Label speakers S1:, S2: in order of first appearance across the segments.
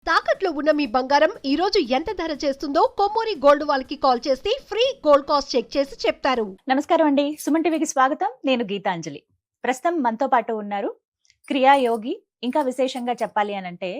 S1: తాకట్లో ఉన్న మీ బంగారం ఈ రోజు ఎంత ధర చేస్తుందో కొమ్మూరి గోల్డ్ వాళ్ళకి కాల్ చేస్తే ఫ్రీ గోల్డ్ కాస్ట్ చెక్ చేసి చెప్తారు.
S2: నమస్కారం అండి, సుమన్ టీవీకి స్వాగతం. నేను గీతాంజలి. ప్రస్తుతం మనతో పాటు ఉన్నారు క్రియాయోగి. ఇంకా విశేషంగా చెప్పాలి అనంటే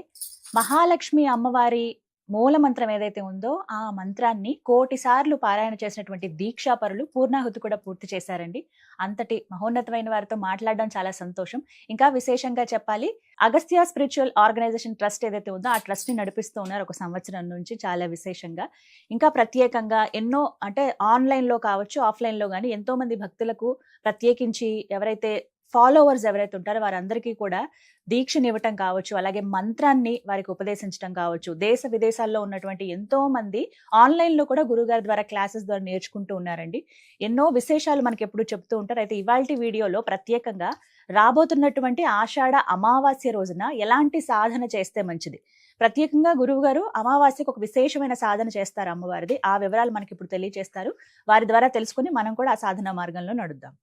S2: మహాలక్ష్మి అమ్మవారి మూల మంత్రం ఏదైతే ఉందో ఆ మంత్రాన్ని 1,000,000 సార్లు పారాయణ చేసినటువంటి దీక్షాపరులు పూర్ణాహుతి కూడా పూర్తి చేశారండి. అంతటి మహోన్నతమైన వారితో మాట్లాడడం చాలా సంతోషం. ఇంకా విశేషంగా చెప్పాలి, అగస్త్య స్పిరిచువల్ ఆర్గనైజేషన్ ట్రస్ట్ ఏదైతే ఉందో ఆ ట్రస్ట్ ని నడిపిస్తూ ఉన్నారు 1 సంవత్సరం నుంచి. చాలా విశేషంగా ఇంకా ప్రత్యేకంగా ఎన్నో అంటే ఆన్లైన్ లో కావచ్చు, ఆఫ్లైన్ లో కానీ ఎంతో మంది భక్తులకు ప్రత్యేకించి ఎవరైతే ఫాలోవర్స్ ఎవరైతే ఉంటారో వారందరికీ కూడా దీక్షనివ్వటం కావచ్చు, అలాగే మంత్రాన్ని వారికి ఉపదేశించడం కావచ్చు. దేశ విదేశాల్లో ఉన్నటువంటి ఎంతో మంది ఆన్లైన్ లో కూడా గురుగారి ద్వారా క్లాసెస్ ద్వారా నేర్చుకుంటూ ఉన్నారండి. ఎన్నో విశేషాలు మనకి ఎప్పుడు చెప్తూ ఉంటారు. అయితే ఇవాల్టి వీడియోలో ప్రత్యేకంగా రాబోతున్నటువంటి ఆషాఢ అమావాస్య రోజున ఎలాంటి సాధన చేస్తే మంచిది, ప్రత్యేకంగా గురువు గారు అమావాస్యకు ఒక విశేషమైన సాధన చేస్తారు అమ్మవారిది. ఆ వివరాలు మనకి ఇప్పుడు తెలియజేస్తారు. వారి ద్వారా తెలుసుకుని మనం కూడా ఆ సాధన మార్గంలో నడుద్దాం.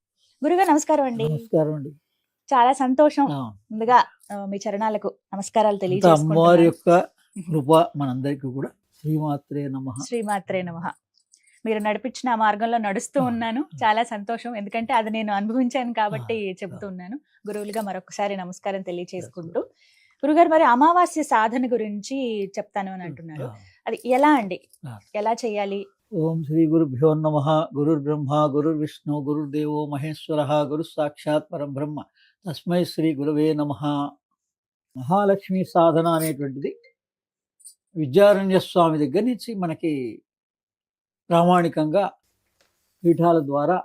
S2: గురుగారు నమస్కారం అండి.
S3: నమస్కారం అండి.
S2: చాలా సంతోషం. ముందుగా మీ చరణాలకు నమస్కారాలు
S3: అమ్మవారి
S2: తెలియజేసుకుంటున్నాను.
S3: యొక్క కృప మనందరికీ కూడా. శ్రీమాత్రే నమః.
S2: శ్రీమాత్రే నమః. మీరు నడిపించిన ఆ మార్గంలో నడుస్తూ ఉన్నాను. చాలా సంతోషం, ఎందుకంటే అది నేను అనుభవించాను కాబట్టి చెప్తూ ఉన్నాను. గురువులుగా మరొకసారి నమస్కారం తెలియజేసుకుంటూ, గురుగారు మరి అమావాస్య సాధన గురించి చెప్తాను అని అంటున్నారు. అది ఎలా అండి, ఎలా చేయాలి?
S3: ఓం శ్రీ గురుభ్యో నమః. గురుర్ బ్రహ్మ గురుర్ విష్ణు గురుర్దేవో మహేశ్వర గురు సాక్షాత్ పరబ్రహ్మ తస్మై శ్రీ గురవే నమః. మహాలక్ష్మి సాధన అనేటువంటిది విద్యారణ్య స్వామి దగ్గర నుంచి మనకి ప్రామాణికంగా పీఠాల ద్వారా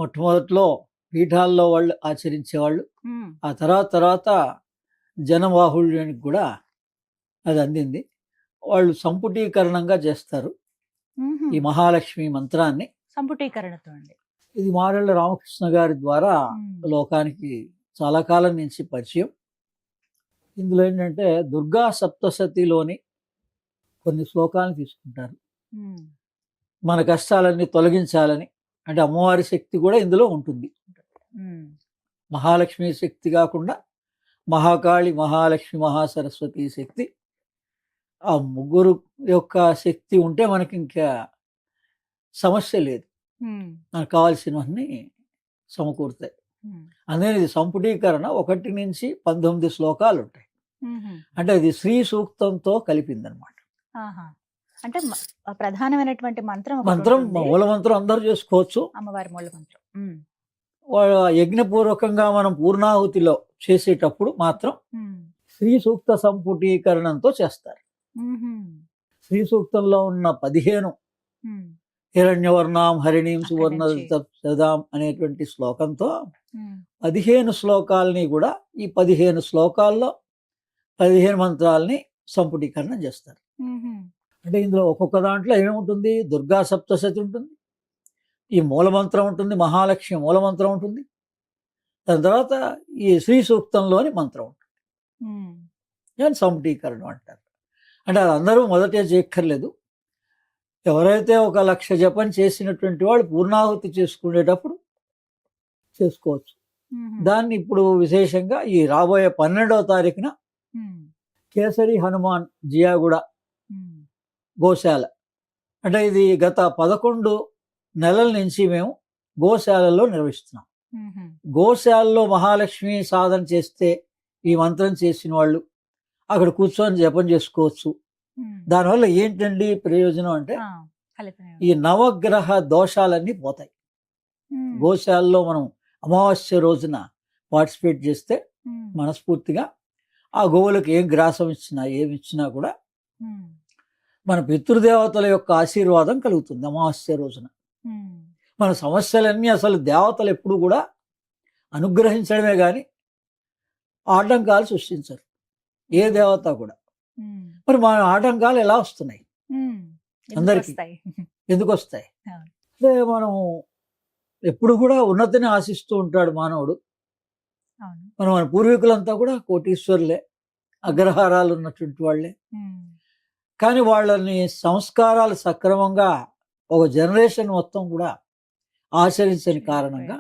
S3: మొట్టమొదట్లో పీఠాల్లో వాళ్ళు ఆచరించేవాళ్ళు. ఆ తర్వాత జనబాహుళ్యానికి కూడా అది అందింది. వాళ్ళు సంపుటీకరణంగా చేస్తారు ఈ మహాలక్ష్మి మంత్రాన్ని.
S2: సంపుటీకరణతో అండి.
S3: ఇది మారెళ్ళ రామకృష్ణ గారి ద్వారా లోకానికి చాలా కాలం నుంచి పరిచయం. ఇందులో ఏంటంటే దుర్గా సప్తశతిలోని కొన్ని శ్లోకాలను తీసుకుంటారు. మన కష్టాలన్నీ తొలగించాలని, అంటే అమ్మవారి శక్తి కూడా ఇందులో ఉంటుంది. మహాలక్ష్మి శక్తి కాకుండా మహాకాళి, మహాలక్ష్మి, మహాసరస్వతి శక్తి, ఆ ముగ్గురు యొక్క శక్తి ఉంటే మనకి ఇంకా సమస్య లేదు. మనకు కావాల్సినవన్నీ సమకూరుతాయి. అందుకని ఇది సంపుటీకరణ 1 నుంచి 19 శ్లోకాలు ఉంటాయి. అంటే అది శ్రీ సూక్తంతో కలిపిందనమాట.
S2: అంటే ప్రధానమైనటువంటి మంత్రం
S3: మూల మంత్రం అందరూ చేసుకోవచ్చు.
S2: అమ్మవారి మూల మంత్రం
S3: యజ్ఞపూర్వకంగా మనం పూర్ణాహుతిలో చేసేటప్పుడు మాత్రం శ్రీ సూక్త సంపుటీకరణంతో చేస్తారు. శ్రీ సూక్తంలో ఉన్న 15 హిరణ్యవర్ణాం హరిణీం సువర్ణ సదాం అనేటువంటి శ్లోకంతో 15 శ్లోకాలని కూడా ఈ 15 శ్లోకాల్లో 15 మంత్రాలని సంపుటీకరణ చేస్తారు. అంటే ఇందులో ఒక్కొక్క దాంట్లో ఏమేముంటుంది? దుర్గా సప్తశతి ఉంటుంది, ఈ మూలమంత్రం ఉంటుంది, మహాలక్ష్మి మూలమంత్రం ఉంటుంది, దాని తర్వాత ఈ శ్రీ సూక్తంలోని మంత్రం ఉంటుంది. దాన్ని సంపుటీకరణ అంటారు. అంటే అది అందరూ మొదటే చేయక్కర్లేదు. ఎవరైతే 1,00,000 జపం చేసినటువంటి వాళ్ళు పూర్ణాహుతి చేసుకునేటప్పుడు చేసుకోవచ్చు. దాన్ని ఇప్పుడు విశేషంగా ఈ రాబోయే 12వ తారీఖున కేసరి హనుమాన్ జియాగూడ గోశాల, అంటే ఇది గత 11 నెలల నుంచి మేము గోశాలలో నిర్వహిస్తున్నాం. గోశాలలో మహాలక్ష్మి సాధన చేస్తే ఈ మంత్రం చేసిన వాళ్ళు అక్కడ కూర్చొని జపం చేసుకోవచ్చు. దానివల్ల ఏంటండి ప్రయోజనం అంటే ఈ నవగ్రహ దోషాలన్నీ పోతాయి. గోశాలలో మనం అమావాస్య రోజున పార్టిసిపేట్ చేస్తే మనస్ఫూర్తిగా ఆ గోవులకు ఏం గ్రాసం ఇచ్చినా ఏమి ఇచ్చినా కూడా మన పితృదేవతల యొక్క ఆశీర్వాదం కలుగుతుంది. అమావాస్య రోజున మన సమస్యలన్నీ అసలు దేవతలు ఎప్పుడు కూడా అనుగ్రహించడమే కానీ ఆటంకాలు సృష్టించరు ఏ దేవత కూడా. మరి మన ఆటంకాలు ఎలా వస్తున్నాయి అందరికీ? ఎందుకు వస్తాయి అంటే మనం ఎప్పుడు కూడా ఉన్నతిని ఆశిస్తూ ఉంటాడు మానవుడు. మన పూర్వీకులంతా కూడా కోటీశ్వరులే, అగ్రహారాలు ఉన్నటువంటి వాళ్ళే. కానీ వాళ్ళని సంస్కారాలు సక్రమంగా ఒక జనరేషన్ మొత్తం కూడా ఆచరించని కారణంగా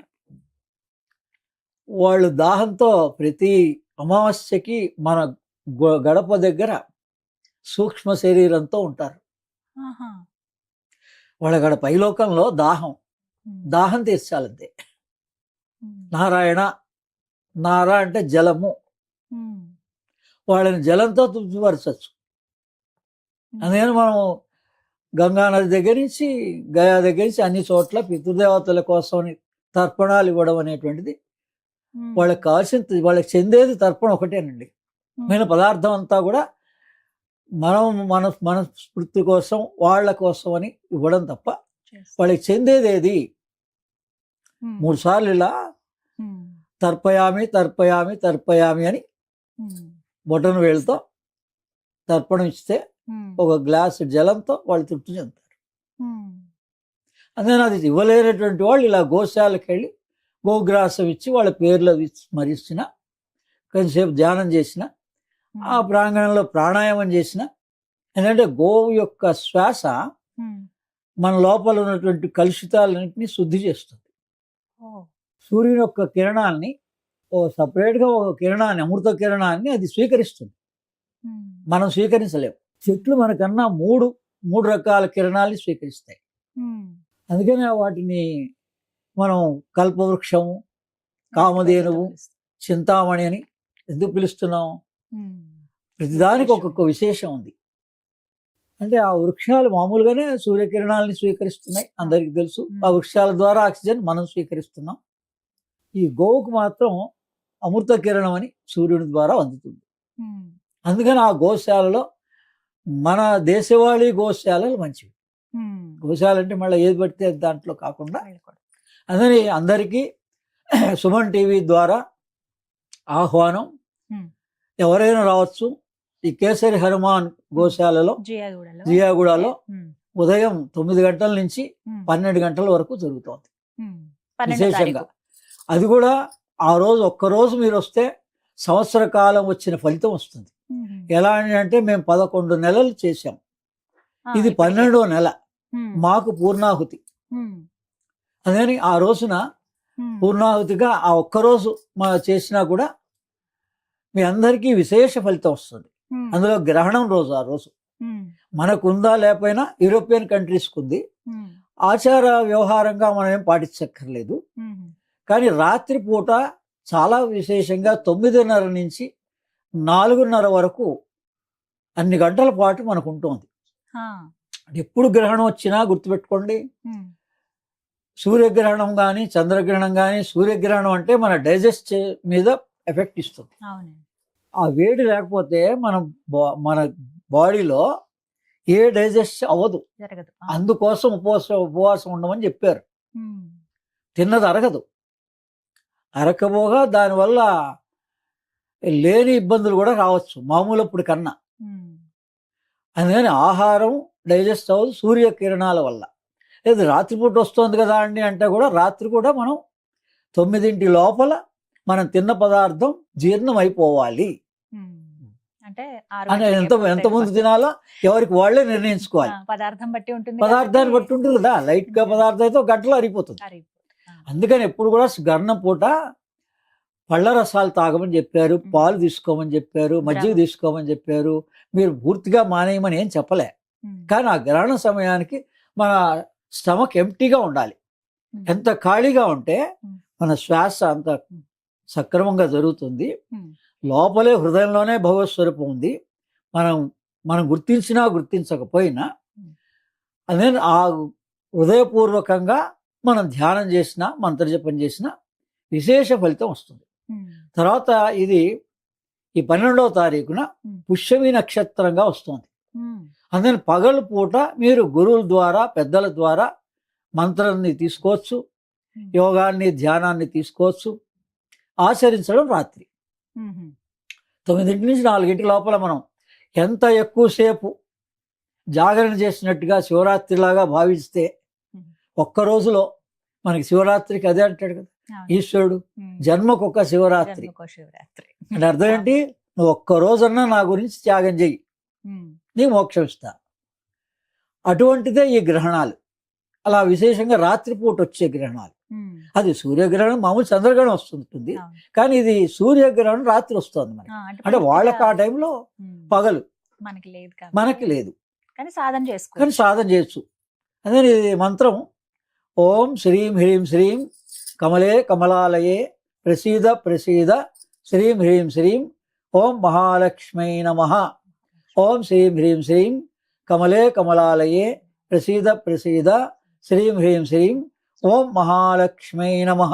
S3: వాళ్ళు దాహంతో ప్రతి అమావాస్యకి మన గడప దగ్గర సూక్ష్మ శరీరంతో ఉంటారు.
S2: ఆహా.
S3: వాళ్ళక్కడ పైలోకంలో దాహం తీర్చాలంతే. నారాయణ, నార అంటే జలము, వాళ్ళని జలంతో తృప్తిపరచచ్చు. అందుకని మనం గంగా నది దగ్గర నుంచి గయా దగ్గర నుంచి అన్ని చోట్ల పితృదేవతల కోసం తర్పణాలు ఇవ్వడం అనేటువంటిది వాళ్ళకి కావాల్సిన, వాళ్ళకి చెందేది తర్పణ ఒకటేనండి. మిగిలిన పదార్థం అంతా కూడా మన స్మృతి కోసం, వాళ్ళ కోసం అని ఇవ్వడం తప్ప వాళ్ళకి చెందేది ఏది. 3 సార్లు ఇలా తర్పయామి తర్పయామి తర్పయామి అని బొటన వేలుతో తర్పణం ఇస్తే ఒక గ్లాసు జలంతో వాళ్ళు తృప్తి చెందుతారు. అందుకని అది ఇవ్వలేనటువంటి వాళ్ళు ఇలా గోశాలకు వెళ్ళి గోగ్రాసం ఇచ్చి వాళ్ళ పేర్లు స్మరిస్తున్న, కొంచెంసేపు ధ్యానం చేసిన, ఆ ప్రాంగణంలో ప్రాణాయామం చేసిన. ఎందుకంటే గోవు యొక్క శ్వాస మన లోపల ఉన్నటువంటి కలుషితాలన్నింటినీ శుద్ధి చేస్తుంది. సూర్యుని యొక్క కిరణాన్ని సపరేట్గా ఒక కిరణాన్ని, అమృత కిరణాన్ని అది స్వీకరిస్తుంది. మనం స్వీకరించలేము. చెట్లు మనకన్నా మూడు రకాల కిరణాలని స్వీకరిస్తాయి. అందుకనే వాటిని మనం కల్పవృక్షము, కామధేనువు, చింతామణి అని ఎందుకు పిలుస్తున్నాం? ప్రతిదానికి ఒక్కొక్క విశేషం ఉంది. అంటే ఆ వృక్షాలు మామూలుగానే సూర్యకిరణాలని స్వీకరిస్తున్నాయి, అందరికీ తెలుసు. ఆ వృక్షాల ద్వారా ఆక్సిజన్ మనం స్వీకరిస్తున్నాం. ఈ గోవుకు మాత్రం అమృత కిరణం అని సూర్యుని ద్వారా అందుతుంది. అందుకని ఆ గోశాలలో మన దేశవాళీ గోశాలలు మంచివి. గోశాల అంటే మళ్ళీ ఏది పడితే దాంట్లో కాకుండా, అందుకని అందరికీ సుమన్ టీవీ ద్వారా ఆహ్వానం. ఎవరైనా రావచ్చు. ఈ కేసరి హనుమాన్ గోశాలలో జియాగూడలో ఉదయం 9 గంటల నుంచి 12 గంటల వరకు జరుగుతోంది విశేషంగా. అది కూడా ఆ రోజు ఒక్కరోజు మీరు వస్తే సంవత్సర కాలం వచ్చిన ఫలితం వస్తుంది. ఎలా అంటే మేము 11 నెలలు చేశాం, ఇది 12వ నెల, మాకు పూర్ణాహుతి. అందుకని ఆ రోజున పూర్ణాహుతిగా ఆ ఒక్కరోజు మా చేసినా కూడా మీ అందరికీ విశేష ఫలితం వస్తుంది. అందులో గ్రహణం రోజు, ఆ రోజు మనకుందా లేకపోయినా యూరోపియన్ కంట్రీస్కి ఉంది. ఆచార వ్యవహారంగా మనం ఏం పాటించక్కర్లేదు. కానీ రాత్రిపూట చాలా విశేషంగా 9:30 నుంచి 4:30 వరకు అన్ని గంటల పాటు మనకు ఉంటుంది. ఎప్పుడు గ్రహణం వచ్చినా గుర్తుపెట్టుకోండి, సూర్యగ్రహణం కానీ చంద్రగ్రహణం కానీ, సూర్యగ్రహణం అంటే మన డైజెస్ట్ మీద ఎఫెక్ట్ ఇస్తుంది. ఆ వేడి లేకపోతే మన బాడీలో ఏ డైజెస్ట్ అవ్వదు. అందుకోసం ఉపవాసం ఉండమని చెప్పారు. తిన్నది అరగదు. అరకపోగా దానివల్ల లేని ఇబ్బందులు కూడా రావచ్చు మామూలప్పుడు కన్నా. అందుకని ఆహారం డైజెస్ట్ అవ్వదు సూర్యకిరణాల వల్ల. లేదు రాత్రిపూట వస్తుంది కదా అండి అంటే కూడా రాత్రి కూడా మనం 9 లోపల మనం తిన్న పదార్థం జీర్ణం అయిపోవాలి.
S2: అంటే
S3: ఎంత ముందు తినాలో ఎవరికి వాళ్ళే నిర్ణయించుకోవాలి. పదార్థాన్ని బట్టి ఉంటుంది కదా. లైట్ గా పదార్థం అయితే ఒక గంటలో అరిగిపోతుంది. అందుకని ఎప్పుడు కూడా గ్రహణం పూట పళ్ళ రసాలు తాగమని చెప్పారు, పాలు తీసుకోమని చెప్పారు, మజ్జిగ తీసుకోమని చెప్పారు. మీరు పూర్తిగా మానేయమని ఏం చెప్పలే. కానీ ఆ గ్రహణ సమయానికి మన స్టమక్ ఎంప్టీగా ఉండాలి. ఎంత ఖాళీగా ఉంటే మన శ్వాస అంత సక్రమంగా జరుగుతుంది. లోపలే హృదయంలోనే భగవత్ స్వరూపం ఉంది. మనం గుర్తించినా గుర్తించకపోయినా అదే ఆ హృదయపూర్వకంగా మనం ధ్యానం చేసినా మంత్రజపం చేసినా విశేష ఫలితం వస్తుంది. తర్వాత ఇది ఈ 12వ తారీఖున పుష్యమి నక్షత్రంగా వస్తుంది. అందుకని పగలు పూట మీరు గురువుల ద్వారా, పెద్దల ద్వారా మంత్రాన్ని తీసుకోవచ్చు, యోగాన్ని, ధ్యానాన్ని తీసుకోవచ్చు. ఆచరించడం రాత్రి 9 నుంచి 4 లోపల మనం ఎంత ఎక్కువసేపు జాగరణ చేసినట్టుగా శివరాత్రిలాగా భావిస్తే ఒక్క రోజులో మనకి శివరాత్రికి అదే అంటాడు కదా ఈశ్వరుడు, జన్మకొక శివరాత్రి అంటే అర్థం ఏంటి? నువ్వు ఒక్క రోజన్నా నా గురించి త్యాగం చెయ్యి, నీ మోక్షం ఇస్తా. అటువంటిదే ఈ గ్రహణాలు. అలా విశేషంగా రాత్రిపూట వచ్చే గ్రహణాలు. అది సూర్యగ్రహణం మామూలు చంద్రగ్రహణం వస్తుంటుంది, కానీ ఇది సూర్యగ్రహణం రాత్రి వస్తుంది మనకి. అంటే వాళ్ళకి ఆ టైంలో పగలు
S2: మనకి లేదు
S3: మనకి లేదు,
S2: కానీ సాధన
S3: కానీ
S2: చేసుకోవచ్చు.
S3: సాధన చేయొచ్చు. అదే ఈ మంత్రం ఓం శ్రీం హ్రీం శ్రీం కమలే కమలాలయే ప్రసీద ప్రసీద శ్రీం హ్రీం శ్రీం ఓం మహాలక్ష్మై నమః. ఓం శ్రీం హ్రీం శ్రీం కమలే కమలాలయే ప్రసీద ప్రసీద శ్రీం హ్రీం శ్రీం ఓం మహాలక్ష్మై నమః.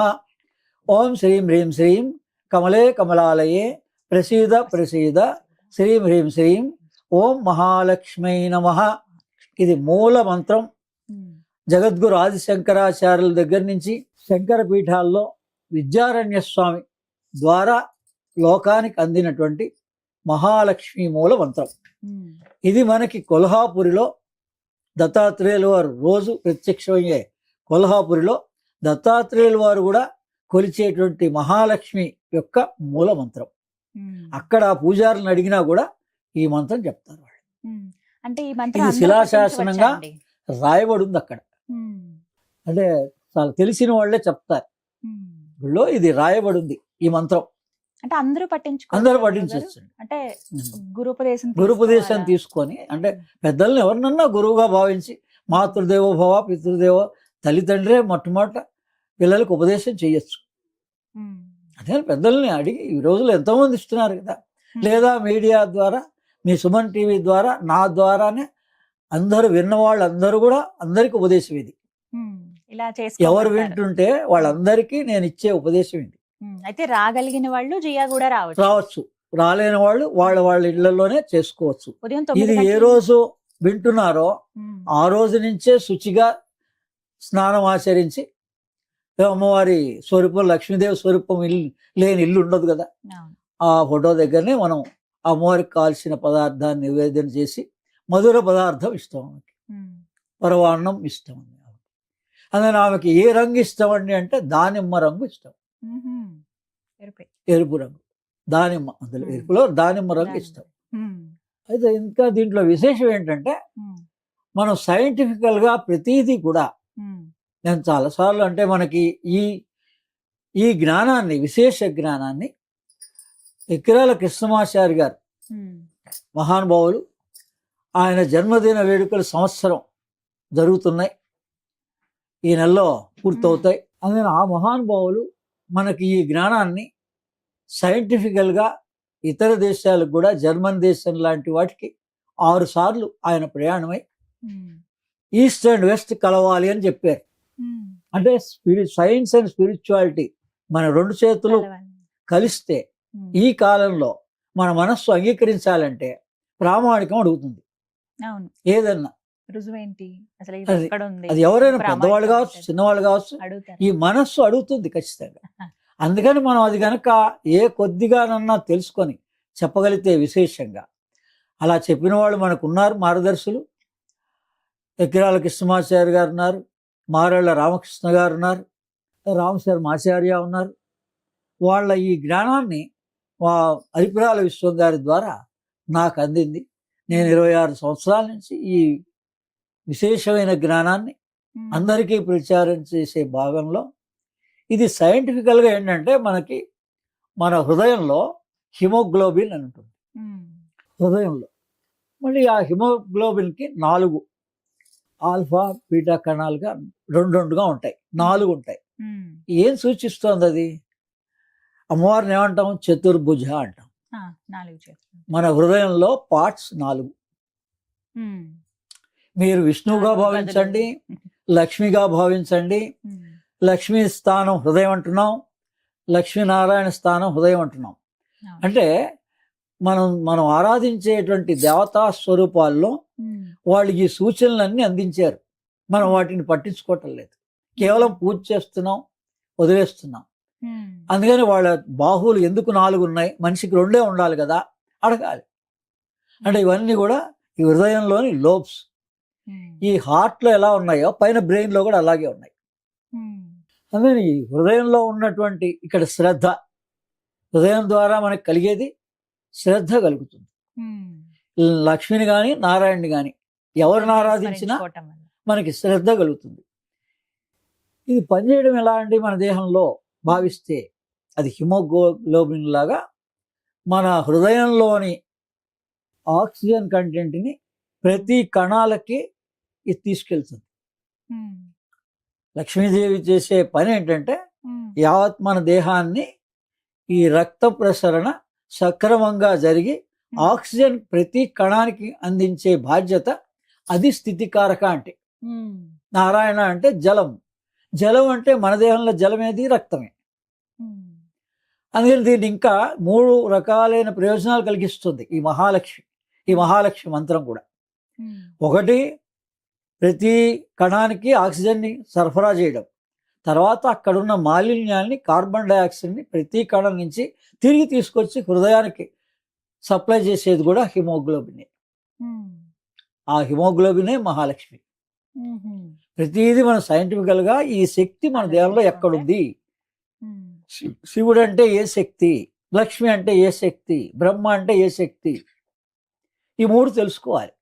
S3: ఓం శ్రీం హ్రీం శ్రీం కమలే కమలాలయే ప్రసీద ప్రసీద శ్రీం హ్రీం శ్రీం ఓం మహాలక్ష్మై నమః. ఇది మూల మంత్రం. జగద్గురు ఆదిశంకరాచార్యుల దగ్గర నుంచి శంకర పీఠాల్లో విద్యారణ్య స్వామి ద్వారా లోకానికి అందినటువంటి మహాలక్ష్మి మూల మంత్రం. ఇది మనకి కొల్హాపురిలో దత్తాత్రేయుల వారు రోజు ప్రత్యక్షమయ్యే కొల్హాపురిలో దత్తాత్రేయుల వారు కూడా కొలిచేటువంటి మహాలక్ష్మి యొక్క మూల మంత్రం. అక్కడ పూజారులను అడిగినా కూడా ఈ మంత్రం చెప్తారు వాళ్ళు.
S2: అంటే ఈ మంత్రం
S3: ఇది
S2: అందరూ
S3: శిలాశాసనంగా
S2: పఠించవచ్చా అండి?
S3: రాయబడి ఉంది అక్కడ. అంటే చాలా తెలిసిన వాళ్ళే చెప్తారు. గుళ్ళో ఇది రాయబడి ఉంది ఈ మంత్రం.
S2: అంటే అందరూ పట్టించుకో
S3: అందరూ పఠించవచ్చు.
S2: అంటే గురుపదేశం
S3: గురుపదేశం తీసుకొని, అంటే పెద్దల్ని ఎవరినన్నా గురువుగా భావించి, మాతృదేవో భవ పితృదేవో, తల్లిదండ్రే మొట్టమొదట పిల్లలకు ఉపదేశం చేయొచ్చు. అదే పెద్దల్ని అడిగి ఈ రోజుల్లో ఎంతోమంది ఇస్తున్నారు కదా. లేదా మీడియా ద్వారా, మీ సుమన్ టీవీ ద్వారా, నా ద్వారానే అందరూ విన్నవాళ్ళు అందరూ కూడా అందరికీ ఉపదేశం ఇది.
S2: ఇలా
S3: ఎవరు వింటుంటే వాళ్ళందరికీ నేను ఇచ్చే ఉపదేశం ఇది.
S2: అయితే రాగలిగిన వాళ్ళు జియా కూడా
S3: రావచ్చు, రాలేని వాళ్ళు వాళ్ళ వాళ్ళ ఇళ్లలోనే చేసుకోవచ్చు.
S2: ఉదయం
S3: ఇది
S2: 9
S3: ఏ రోజు వింటున్నారో ఆ రోజు నుంచే శుచిగా స్నానం ఆచరించి, అమ్మవారి స్వరూపం లక్ష్మీదేవి స్వరూపం లేని ఇల్లు ఉండదు కదా, ఆ ఫోటో దగ్గరనే మనం అమ్మవారికి కాల్చిన పదార్థాన్ని నివేదన చేసి, మధుర పదార్థం ఇష్టం ఆమెకి, పరవాన్నం ఇష్టం అండి ఆమెకి. అందుకని ఆమెకి ఏ రంగు ఇష్టం అండి అంటే దానిమ్మ రంగు ఇష్టం, ఎరుపు రంగు దానిమ్మ, అందులో ఎరుపులో దానిమ్మ రంగు ఇష్టం. అయితే ఇంకా దీంట్లో విశేషం ఏంటంటే మనం సైంటిఫికల్గా ప్రతిదీ కూడా, నేను చాలాసార్లు అంటే మనకి ఈ జ్ఞానాన్ని, విశేష జ్ఞానాన్ని ఎక్కిరాల కృష్ణమాచారి గారు మహానుభావులు, ఆయన జన్మదిన వేడుకలు సంవత్సరం జరుగుతున్నాయి, ఈ నెలలో పూర్తవుతాయి. అందుకని ఆ మహానుభావులు మనకి ఈ జ్ఞానాన్ని సైంటిఫికల్గా ఇతర దేశాలకు కూడా, జర్మన్ దేశం లాంటి వాటికి 6 సార్లు ఆయన ప్రయాణమై ఈస్ట్ అండ్ వెస్ట్ కలవాలి అని చెప్పారు. అంటే సైన్స్ అండ్ స్పిరిచువాలిటీ మన 2 చేతులు కలిస్తే ఈ కాలంలో మన మనస్సు అంగీకరించాలంటే ప్రామాణికం అడుగుతుంది. ఏదన్నా అది ఎవరైనా పెద్దవాళ్ళు కావచ్చు, చిన్నవాళ్ళు కావచ్చు, ఈ మనస్సు అడుగుతుంది ఖచ్చితంగా. అందుకని మనం అది కనుక ఏ కొద్దిగానన్నా తెలుసుకొని చెప్పగలిగితే విశేషంగా, అలా చెప్పిన వాళ్ళు మనకు ఉన్నారు మార్గదర్శులు. ఎక్కిరాల కృష్ణమాచార్య గారు ఉన్నారు, మారళ్ళ రామకృష్ణ గారు ఉన్నారు, రామశర్మాచార్య ఉన్నారు. వాళ్ళ ఈ జ్ఞానాన్ని అరిపిరాల విశ్వం గారి ద్వారా నాకు అందింది. నేను 26 సంవత్సరాల నుంచి ఈ విశేషమైన జ్ఞానాన్ని అందరికీ ప్రచారం చేసే భాగంలో, ఇది సైంటిఫికల్గా ఏంటంటే మనకి మన హృదయంలో హిమోగ్లోబిన్ అని ఉంటుంది హృదయంలో. మళ్ళీ ఆ హిమోగ్లోబిన్కి 4 ఆల్ఫా బీటా కణాలుగా 2 ఉంటాయి, 4 ఉంటాయి. ఏం సూచిస్తోంది అది? అమ్మవారిని ఏమంటాం? చతుర్భుజ అంటాం. మన హృదయంలో పార్ట్స్ 4. మీరు విష్ణువుగా భావించండి, లక్ష్మిగా భావించండి. లక్ష్మీ స్థానం హృదయం అంటున్నాం, లక్ష్మీనారాయణ స్థానం హృదయం అంటున్నాం. అంటే మనం ఆరాధించేటువంటి దేవతా స్వరూపాల్లో వాళ్ళు ఈ సూచనలన్నీ అందించారు. మనం వాటిని పట్టించుకోవటం లేదు, కేవలం పూజ చేస్తున్నాం, వదిలేస్తున్నాం. అందుకని వాళ్ళ బాహువులు ఎందుకు 4 ఉన్నాయి, మనిషికి 2 ఉండాలి కదా అడగాలి. అంటే ఇవన్నీ కూడా ఈ హృదయంలోని లోబ్స్. ఈ హార్ట్లో ఎలా ఉన్నాయో పైన బ్రెయిన్లో కూడా అలాగే ఉన్నాయి. అందుకని ఈ హృదయంలో ఉన్నటువంటి ఇక్కడ శ్రద్ధ, హృదయం ద్వారా మనకు కలిగేది శ్రద్ధ కలుగుతుంది. లక్ష్మిని కానీ నారాయణని కానీ ఎవరిని ఆరాధించినా మనకి శ్రద్ధ కలుగుతుంది. ఇది పనిచేయడం ఎలా అండి? మన దేహంలో భావిస్తే అది హిమోగ్లోబిన్ లాగా మన హృదయంలోని ఆక్సిజన్ కంటెంట్ని ప్రతి కణాలకి ఇది తీసుకెళ్తుంది. లక్ష్మీదేవి చేసే పని ఏంటంటే యావత్ మన దేహాన్ని ఈ రక్త ప్రసరణ సక్రమంగా జరిగి ఆక్సిజన్ ప్రతి కణానికి అందించే బాధ్యత. అది స్థితికారక అంటే. నారాయణ అంటే జలం. జలం అంటే మన దేహంలో జలమేది రక్తమే. అందుకని దీన్ని ఇంకా 3 రకాలైన ప్రయోజనాలు కలిగిస్తుంది ఈ మహాలక్ష్మి మంత్రం కూడా. ఒకటి, ప్రతి కణానికి ఆక్సిజన్ని సరఫరా చేయడం. తర్వాత అక్కడున్న మాలిన్యాన్ని, కార్బన్ డైఆక్సైడ్ని ప్రతి కణం నుంచి తిరిగి తీసుకొచ్చి హృదయానికి సప్లై చేసేది కూడా హిమోగ్లోబినే. ఆ హిమోగ్లోబినే మహాలక్ష్మి. ప్రతిదీ మన సైంటిఫికల్గా ఈ శక్తి మన దేహంలో ఎక్కడుంది, శివుడు అంటే ఏ శక్తి, లక్ష్మి అంటే ఏ శక్తి, బ్రహ్మ అంటే ఏ శక్తి, ఈ 3 తెలుసుకోవాలి.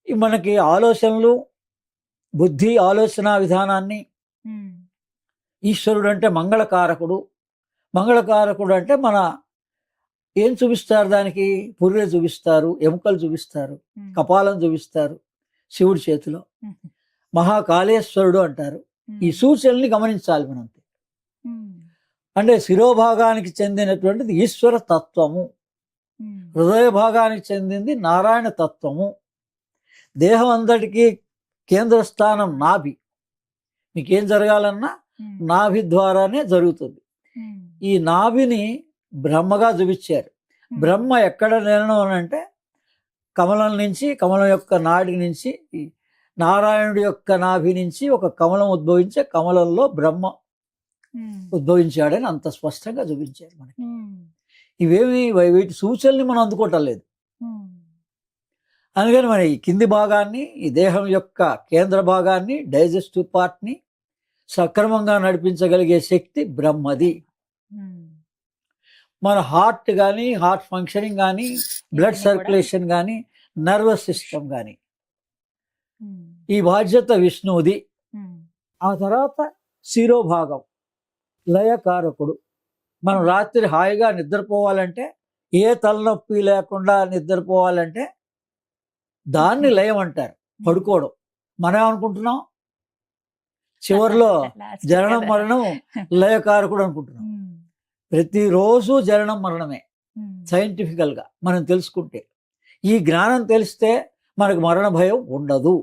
S3: మనకి ఆలోచనలు, బుద్ధి, ఆలోచన విధానాన్ని, ఈశ్వరుడు అంటే మంగళకారకుడు. మంగళకారకుడు అంటే మన ఏం చూపిస్తారు, దానికి పుర్రె చూపిస్తారు, ఎముకలు చూపిస్తారు, కపాలం చూపిస్తారు శివుడి చేతిలో. మహాకాళేశ్వరుడు అంటారు. ఈ సూచనల్ని గమనించాలి మనం. అంటే శిరోభాగానికి చెందినటువంటిది ఈశ్వర తత్వము, హృదయ భాగానికి చెందింది నారాయణ తత్వము. దేహం అంతటికీ కేంద్ర స్థానం నాభి. మీకేం జరగాలన్నా నాభి ద్వారానే జరుగుతుంది. ఈ నాభిని బ్రహ్మగా చూపించారు. బ్రహ్మ ఎక్కడ నిలనం అంటే కమలం నుంచి, కమలం యొక్క నాడి నుంచి, నారాయణుడి యొక్క నాభి నుంచి ఒక కమలం ఉద్భవించే కమలంలో బ్రహ్మ ఉద్భవించాడని అంత స్పష్టంగా చూపించారు మనకి. ఇవేమి వీటి సూచనల్ని మనం అందుకోవటం లేదు. అందుకని మన ఈ కింది భాగాన్ని, ఈ దేహం యొక్క కేంద్ర భాగాన్ని, డైజెస్టివ్ పార్ట్ని సక్రమంగా నడిపించగలిగే శక్తి బ్రహ్మది. మన హార్ట్ కానీ, హార్ట్ ఫంక్షనింగ్ కానీ, బ్లడ్ సర్క్యులేషన్ కానీ, నర్వస్ సిస్టమ్ కానీ, ఈ బాధ్యత విష్ణువుది. ఆ తర్వాత శిరోభాగం లయకారకుడు. మనం రాత్రి హాయిగా నిద్రపోవాలంటే, ఏ తలనొప్పి లేకుండా నిద్రపోవాలంటే దాన్ని లయం అంటారు, పడుకోవడం. మనం ఏమనుకుంటున్నాం, చివరిలో జననం మరణం లయకారకుడు అనుకుంటున్నాం. ప్రతిరోజు జననం మరణమే సైంటిఫికల్గా మనం తెలుసుకుంటే. ఈ జ్ఞానం తెలిస్తే మనకు మరణ భయం ఉండదు.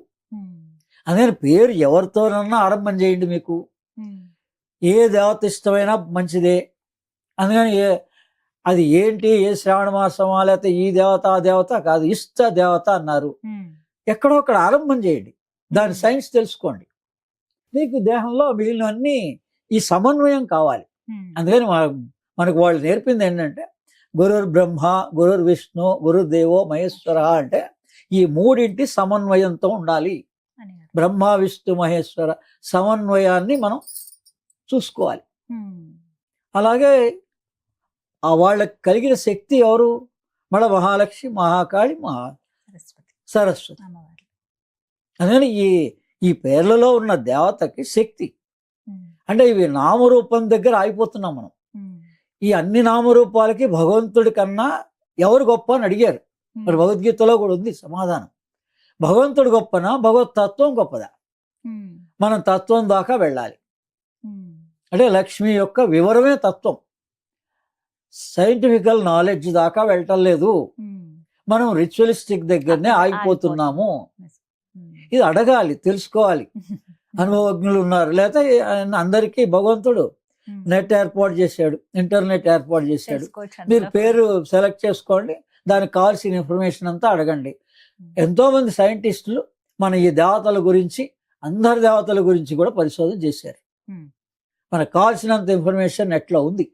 S3: అందుకని పేరు ఎవరితోనన్నా ఆరంభం చేయండి. మీకు ఏ దేవత ఇష్టమైనా మంచిదే. అందుకని అది ఏంటి, ఏ శ్రావణ మాసమా లేకపోతే ఈ దేవత ఆ దేవత కాదు, ఇష్ట దేవత అన్నారు. ఎక్కడో అక్కడ ఆరంభం చేయండి, దాని సైన్స్ తెలుసుకోండి. మీకు దేహంలో మిగిలినవన్నీ ఈ సమన్వయం కావాలి. అందుకని మనకు వాళ్ళు నేర్పింది ఏంటంటే గురుర్ బ్రహ్మ, గురుర్ విష్ణు, గురుదేవో మహేశ్వర అంటే ఈ 3 సమన్వయంతో ఉండాలి. బ్రహ్మ, విష్ణు, మహేశ్వర సమన్వయాన్ని మనం చూసుకోవాలి. అలాగే ఆ వాళ్ళకి కలిగిన శక్తి ఎవరు? మన మహాలక్ష్మి, మహాకాళి, సరస్వతి. అందుకని ఈ పేర్లలో ఉన్న దేవతకి శక్తి. అంటే ఇవి నామరూపం దగ్గర ఆగిపోతున్నాం మనం. ఈ అన్ని నామరూపాలకి భగవంతుడి కన్నా ఎవరు గొప్ప అని అడిగారు. మరి భగవద్గీతలో కూడా ఉంది సమాధానం. భగవంతుడు గొప్పనా, భగవత్ తత్వం గొప్పదా? మనం తత్వం దాకా వెళ్ళాలి. అంటే లక్ష్మి యొక్క వివరమే తత్వం. సైంటిఫికల్ నాలెడ్జ్ దాకా వెళ్ళటం లేదు. మనం రిచువలిస్టిక్ దగ్గరనే ఆగిపోతున్నాము. ఇది అడగాలి, తెలుసుకోవాలి. అనుభవజ్ఞులు ఉన్నారు. లేకపోతే అందరికీ భగవంతుడు నెట్ ఏర్పాటు చేశాడు, ఇంటర్నెట్ ఏర్పాటు చేశాడు. మీరు పేరు సెలెక్ట్ చేసుకోండి, దానికి కావాల్సిన ఇన్ఫర్మేషన్ అంతా అడగండి. ఎంతో మంది సైంటిస్టులు మన ఈ దేవతల గురించి, అందరి దేవతల గురించి కూడా పరిశోధన చేశారు. మనకు కావాల్సినంత ఇన్ఫర్మేషన్ నెట్లో ఉంది.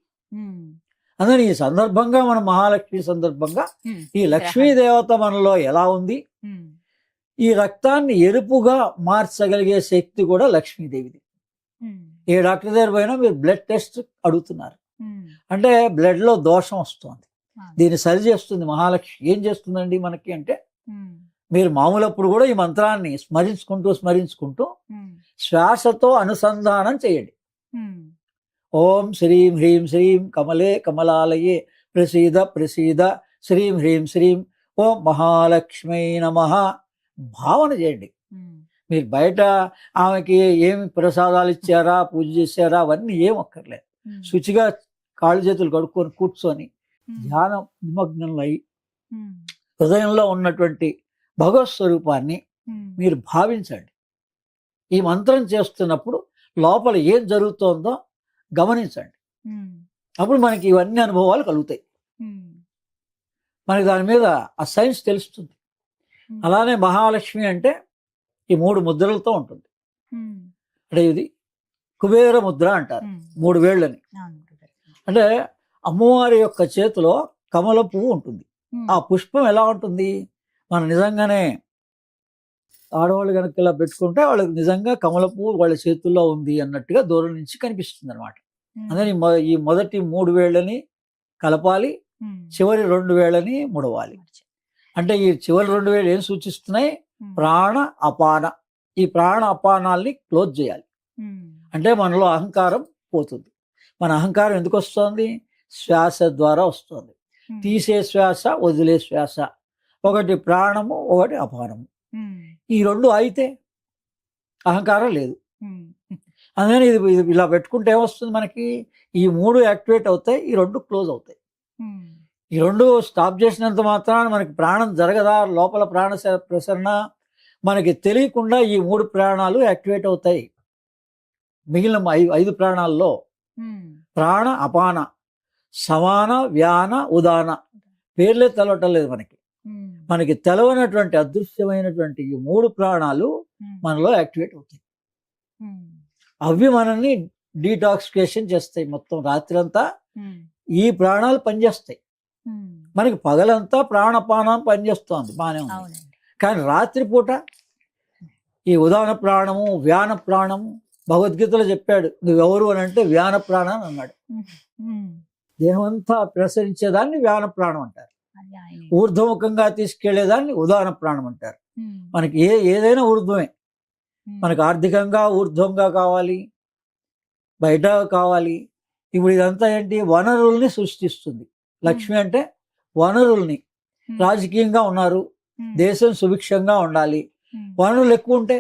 S3: అందుకని ఈ సందర్భంగా, మన మహాలక్ష్మి సందర్భంగా ఈ లక్ష్మీ దేవత మనలో ఎలా ఉంది, ఈ రక్తాన్ని ఎరుపుగా మార్చగలిగే శక్తి కూడా లక్ష్మీదేవిది. ఏ డాక్టర్ దగ్గర పోయినా మీరు బ్లడ్ టెస్ట్ అడుగుతున్నారు అంటే బ్లడ్ లో దోషం వస్తుంది, దీన్ని సరి చేస్తుంది మహాలక్ష్మి. ఏం చేస్తుందండి మనకి అంటే, మీరు మామూలప్పుడు కూడా ఈ మంత్రాన్ని స్మరించుకుంటూ శ్వాసతో అనుసంధానం చేయండి. ఓం శ్రీం హ్రీం శ్రీం కమలే కమలాలయే ప్రసీద ప్రసీద శ్రీం హ్రీం శ్రీం ఓం మహాలక్ష్మీ నమః భావన చేయండి. మీరు బయట ఆమెకి ఏమి ప్రసాదాలు ఇచ్చారా, పూజ చేశారా, అవన్నీ ఏం అక్కర్లేదు. శుచిగా కాళ్ళు చేతులు కడుక్కొని కూర్చొని ధ్యానం నిమగ్నంలో అయి హృదయంలో ఉన్నటువంటి భగవత్ స్వరూపాన్ని మీరు భావించండి. ఈ మంత్రం చేస్తున్నప్పుడు లోపల ఏం జరుగుతోందో గమనించండి. అప్పుడు మనకి ఇవన్నీ అనుభవాలు కలుగుతాయి. మనకి దాని మీద ఆ సైన్స్ తెలుస్తుంది. అలానే మహాలక్ష్మి అంటే ఈ 3 ముద్రలతో ఉంటుంది. అంటే ఇది కుబేర ముద్ర అంటారు, 3 వేళ్ళని. అంటే అమ్మవారి యొక్క చేతిలో కమల పువ్వు ఉంటుంది. ఆ పుష్పం ఎలా ఉంటుంది, మనం నిజంగానే ఆడవాళ్ళు కనుక ఇలా పెట్టుకుంటే వాళ్ళకి నిజంగా కమల పువ్వు వాళ్ళ చేతుల్లో ఉంది అన్నట్టుగా దూరం నుంచి కనిపిస్తుంది అనమాట. అందుకని ఈ మొదటి 3 వేళ్ళని కలపాలి, చివరి 2 వేళ్ళని ముడవాలి. అంటే ఈ చివరి 2 వేళ్ళు ఏం సూచిస్తున్నాయి, ప్రాణ అపాన. ఈ ప్రాణ అపానాల్ని క్లోజ్ చేయాలి. అంటే మనలో అహంకారం పోతుంది. మన అహంకారం ఎందుకు వస్తుంది, శ్వాస ద్వారా వస్తుంది. తీసే శ్వాస, వదిలే శ్వాస, ఒకటి ప్రాణము, ఒకటి అపానము. ఈ 2 అయితే అహంకారం లేదు. అందుకని ఇది ఇలా పెట్టుకుంటే ఏమొస్తుంది, మనకి ఈ 3 యాక్టివేట్ అవుతాయి, ఈ 2 క్లోజ్ అవుతాయి. ఈ 2 స్టాప్ చేసినంత మాత్రాన మనకి ప్రాణం జరగదా, లోపల ప్రాణ ప్రసరణ మనకి తెలియకుండా ఈ 3 ప్రాణాలు యాక్టివేట్ అవుతాయి. మిగిలిన 5 ప్రాణాల్లో ప్రాణ అపాన సమాన వ్యాన ఉదాన పేర్లే తెలవటం లేదు మనకి. మనకి తెలవనటువంటి అదృశ్యమైనటువంటి ఈ 3 ప్రాణాలు మనలో యాక్టివేట్ అవుతాయి. అవి మనల్ని డీటాక్సికేషన్ చేస్తాయి. మొత్తం రాత్రి అంతా ఈ ప్రాణాలు పనిచేస్తాయి. మనకి పగలంతా ప్రాణపానం పనిచేస్తోంది, బాగానే ఉంది. కానీ రాత్రిపూట ఈ ఉదాన ప్రాణము, వ్యాన ప్రాణము, భగవద్గీతలో చెప్పాడు, నువ్వెవరు అని అంటే వ్యాన ప్రాణం అని అన్నాడు. దేహం అంతా ప్రసరించేదాన్ని వ్యాన ప్రాణం అంటారు. ఊర్ధ్వముఖంగా తీసుకెళ్లేదాన్ని ఉదాన ప్రాణం అంటారు. మనకి ఏదైనా ఊర్ధ్వమే. మనకు ఆర్థికంగా ఊర్ధ్వంగా కావాలి, బయట కావాలి. ఇప్పుడు ఇదంతా ఏంటి, వనరుల్ని సృష్టిస్తుంది. లక్ష్మి అంటే వనరుల్ని. రాజకీయంగా ఉన్నారు, దేశం సుభిక్షంగా ఉండాలి. వనరులు ఎక్కువ ఉంటే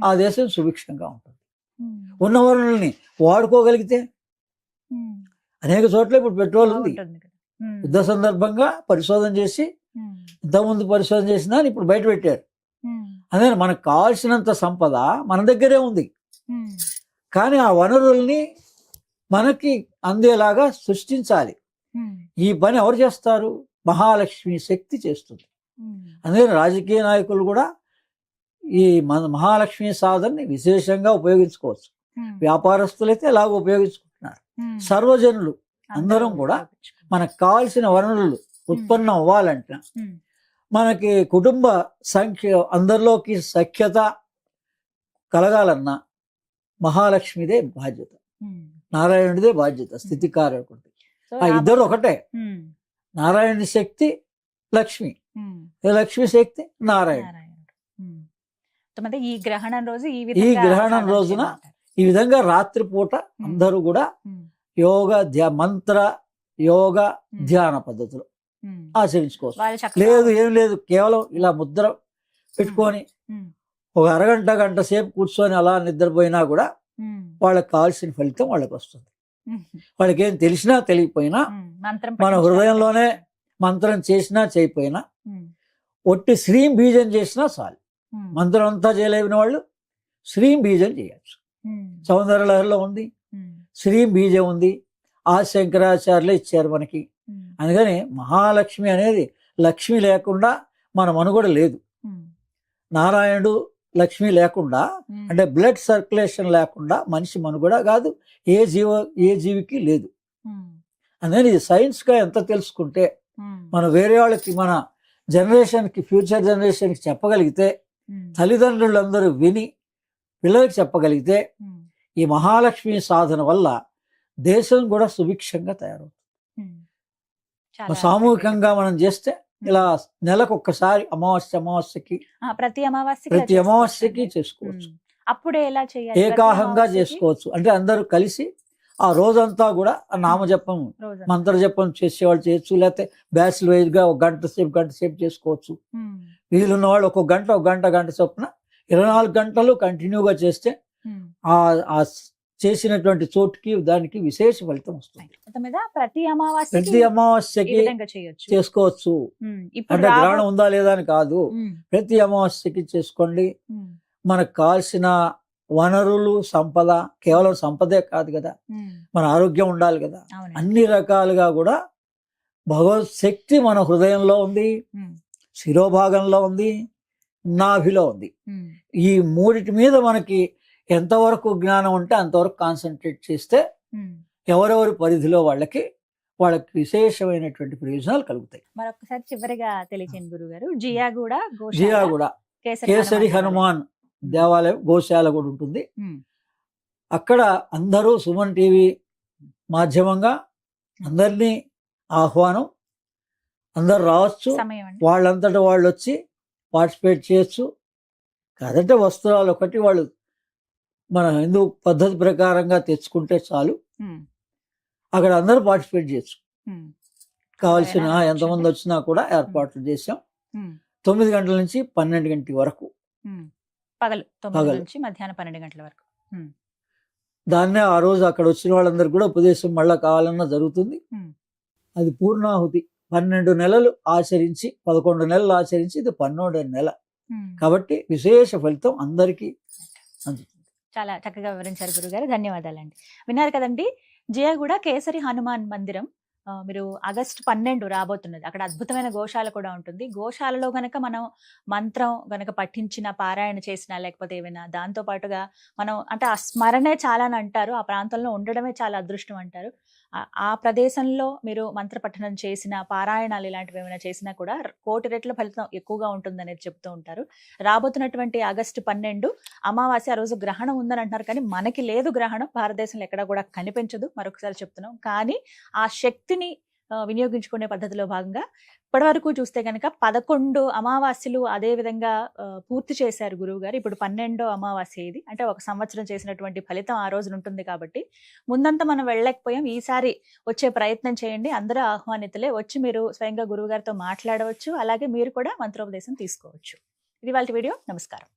S3: ఆ దేశం సుభిక్షంగా ఉంటుంది. ఉన్న వనరుల్ని వాడుకోగలిగితే, అనేక చోట్ల ఇప్పుడు పెట్రోల్ ఉంది. యుద్ధ సందర్భంగా పరిశోధన చేసి, ఇంతకుముందు పరిశోధన చేసినా ఇప్పుడు బయట పెట్టారు. అదే మనకు కావాల్సినంత సంపద మన దగ్గరే ఉంది. కానీ ఆ వనరుల్ని మనకి అందేలాగా సృష్టించాలి. ఈ పని ఎవరు చేస్తారు, మహాలక్ష్మి శక్తి చేస్తుంది. అందుకని రాజకీయ నాయకులు కూడా ఈ మహాలక్ష్మి సాధనని విశేషంగా ఉపయోగించుకోవచ్చు. వ్యాపారస్తులైతే ఎలాగ ఉపయోగించుకుంటున్నారు. సర్వజనులు అందరం కూడా మనకు కావాల్సిన వనరులు ఉత్పన్నం అవ్వాలంటే, మనకి కుటుంబ సంఖ్య అందరిలోకి సఖ్యత కలగాలన్నా మహాలక్ష్మిదే బాధ్యత, నారాయణుడిదే బాధ్యత, స్థితికారకుడిది. ఆ ఇద్దరు ఒకటే. నారాయణుడి శక్తి లక్ష్మి, లక్ష్మి శక్తి నారాయణ.
S2: ఈ గ్రహణం రోజు
S3: ఈ గ్రహణం రోజున ఈ విధంగా రాత్రిపూట అందరూ కూడా మంత్ర యోగ ధ్యాన పద్ధతులు ఆచరించుకోవచ్చు. లేదు ఏం లేదు, కేవలం ఇలా ముద్ర పెట్టుకొని ఒక అరగంట గంట సేపు కూర్చొని అలా నిద్రపోయినా కూడా వాళ్ళకి కావాల్సిన ఫలితం వాళ్ళకి వస్తుంది. వాళ్ళకి ఏం తెలిసినా తెలియకపోయినా, మన హృదయంలోనే మంత్రం చేసినా చేయకపోయినా, ఒట్టి శ్రీం బీజం చేసినా చాలు. మంత్రం అంతా చేయలేని వాళ్ళు శ్రీం బీజం చేయొచ్చు. సౌందర్య లహరిలో ఉంది, శ్రీం బీజం ఉంది. ఆ శంకరాచార్యులే ఇచ్చారు మనకి. అందుకని మహాలక్ష్మి అనేది లక్ష్మి లేకుండా మన మనుగడ లేదు. నారాయణుడు లక్ష్మి లేకుండా, అంటే బ్లడ్ సర్క్యులేషన్ లేకుండా మనిషి మనుగడ కాదు, ఏ జీవికి లేదు. అందుకని ఇది సైన్స్గా ఎంత తెలుసుకుంటే, మనం వేరే వాళ్ళకి, మన జనరేషన్కి, ఫ్యూచర్ జనరేషన్కి చెప్పగలిగితే, తల్లిదండ్రులందరూ విని పిల్లలకి చెప్పగలిగితే, ఈ మహాలక్ష్మి సాధన వల్ల దేశం కూడా సుభిక్షంగా తయారవుతుంది. సామూహికంగా మనం చేస్తే ఇలా నెలకు ఒక్కసారి అమావాస్యకి ప్రతి అమావాస్యకి చేసుకోవచ్చు.
S2: అప్పుడే ఎలా చేయాలి,
S3: ఏకాహంగా చేసుకోవచ్చు. అంటే అందరూ కలిసి ఆ రోజంతా కూడా ఆ నామజపం
S2: రోజు
S3: మంత్రజపం చేసేవాళ్ళు చేయొచ్చు, లేకపోతే బ్యాచ్లు వైజ్గా ఒక గంట సేపు చేసుకోవచ్చు. వీలున్న వాళ్ళు ఒక గంట చొప్పున 24 గంటలు కంటిన్యూగా చేస్తే ఆ ఆ చేసినటువంటి చోటుకి దానికి విశేష ఫలితం వస్తుంది.
S2: మొత్తం మీద ప్రతి అమావాస్యకి
S3: ప్రతి
S2: ఈ
S3: అమావాస్యకి
S2: విధంగా చేయొచ్చు.
S3: చేసుకోవచ్చు.
S2: ఇప్పుడు
S3: అంటే గ్రహణం ఉందా లేదా అని కాదు,
S2: ఉమ్,
S3: ప్రతి అమావాస్యకి చేసుకోండి.
S2: ఉమ్,
S3: మనకు కావాల్సిన వనరులు, సంపద, కేవలం సంపదే కాదు కదా,
S2: ఉమ్,
S3: మన ఆరోగ్యం ఉండాలి కదా,
S2: అవునండి.
S3: అన్ని రకాలుగా కూడా భగవత్ శక్తి మన హృదయంలో ఉంది,
S2: ఉమ్,
S3: శిరోభాగంలో ఉంది, నాభిలో ఉంది.
S2: ఉమ్,
S3: ఈ మూడిటి మీద మనకి ఎంతవరకు జ్ఞానం ఉంటే అంతవరకు కాన్సన్ట్రేట్ చేస్తే
S2: ఉమ్.
S3: ఎవరెవరి పరిధిలో వాళ్ళకి విశేషమైనటువంటి ప్రయోజనాలు కలుగుతాయి.
S2: మరొకసారి చివరిగా తెలియచేయండి గురుగారు. జియాగూడ
S3: జియాగూడ కేసరి హనుమాన్ దేవాలయం, గోశాల కూడా ఉంటుంది. అక్కడ అందరూ సుమన్ టీవీ మాధ్యమంగా అందరినీ ఆహ్వానం, అందరు రావచ్చు,
S2: సమయం అండి.
S3: వాళ్ళంతటా వాళ్ళు వచ్చి పార్టిసిపేట్ చేయొచ్చు. కాదంటే వస్త్రాలు ఒకటి వాళ్ళు మన హిందూ పద్ధతి ప్రకారంగా తెచ్చుకుంటే చాలు,
S2: ఉమ్,
S3: అక్కడ అందరూ పార్టిసిపేట్ చేయొచ్చు.
S2: ఉమ్,
S3: కావాల్సిన
S2: ఎవరైనా
S3: ఎంతమంది వచ్చినా కూడా ఏర్పాట్లు చేసాం.
S2: ఉమ్,
S3: 9 గంటల నుంచి 12 గంటల వరకు,
S2: ఉమ్. పగలు 9
S3: పగలు.
S2: నుంచి మధ్యాహ్నం 12 గంటల వరకు.
S3: దాన్నే ఆ రోజు అక్కడ వచ్చిన వాళ్ళందరూ కూడా ఉపదేశం మళ్ళా కావాలన్నా జరుగుతుంది.
S2: ఉమ్.
S3: అది పూర్ణాహుతి. 12 నెలలు ఆచరించి 11 నెలలు ఆచరించి ఇది 12వ నెల
S2: ఉమ్.
S3: కాబట్టి విశేష ఫలితం అందరికీ అందుతుంది.
S2: చాలా చక్కగా వివరించారు గురుగారు, ధన్యవాదాలండి. విన్నారు కదండి, జియాగూడ కేసరి హనుమాన్ మందిరం. మీరు ఆగస్టు 12 రాబోతున్నది. అక్కడ అద్భుతమైన గోశాల కూడా ఉంటుంది. గోశాలలో గనక మనం మంత్రం గనక పఠించిన, పారాయణ చేసిన, లేకపోతే ఏమైనా దాంతో పాటుగా మనం అంటే ఆ స్మరణే చాలా అని అంటారు, ఆ ప్రాంతంలో ఉండడమే చాలా అదృష్టం అంటారు. ఆ ప్రదేశంలో మీరు మంత్ర పఠనం చేసిన, పారాయణాలు ఇలాంటివి ఏమైనా చేసినా కూడా 1,000,000 రెట్ల ఫలితం ఎక్కువగా ఉంటుందనేది చెప్తూ ఉంటారు. రాబోతున్నటువంటి ఆగస్టు 12 అమావాస్య, ఆ రోజు గ్రహణం ఉందని అంటున్నారు, కానీ మనకి లేదు గ్రహణం, భారతదేశంలో ఎక్కడ కూడా కనిపించదు, మరొకసారి చెప్తున్నాం. కానీ ఆ శక్తిని వినియోగించుకునే పద్ధతిలో భాగంగా ఇప్పటివరకు చూస్తే కనుక 11 అమావాస్యలు అదే విధంగా పూర్తి చేశారు గురువు గారు. ఇప్పుడు 12వ అమావాస్య ఇది. అంటే ఒక సంవత్సరం చేసినటువంటి ఫలితం ఆ రోజున ఉంటుంది కాబట్టి ముందంతా మనం వెళ్ళలేకపోయాం. ఈసారి వచ్చే ప్రయత్నం చేయండి. అందరూ ఆహ్వానితులే, వచ్చి మీరు స్వయంగా గురువు గారితో మాట్లాడవచ్చు, అలాగే మీరు కూడా మంత్రోపదేశం తీసుకోవచ్చు. ఇది వాళ్ళ వీడియో. నమస్కారం.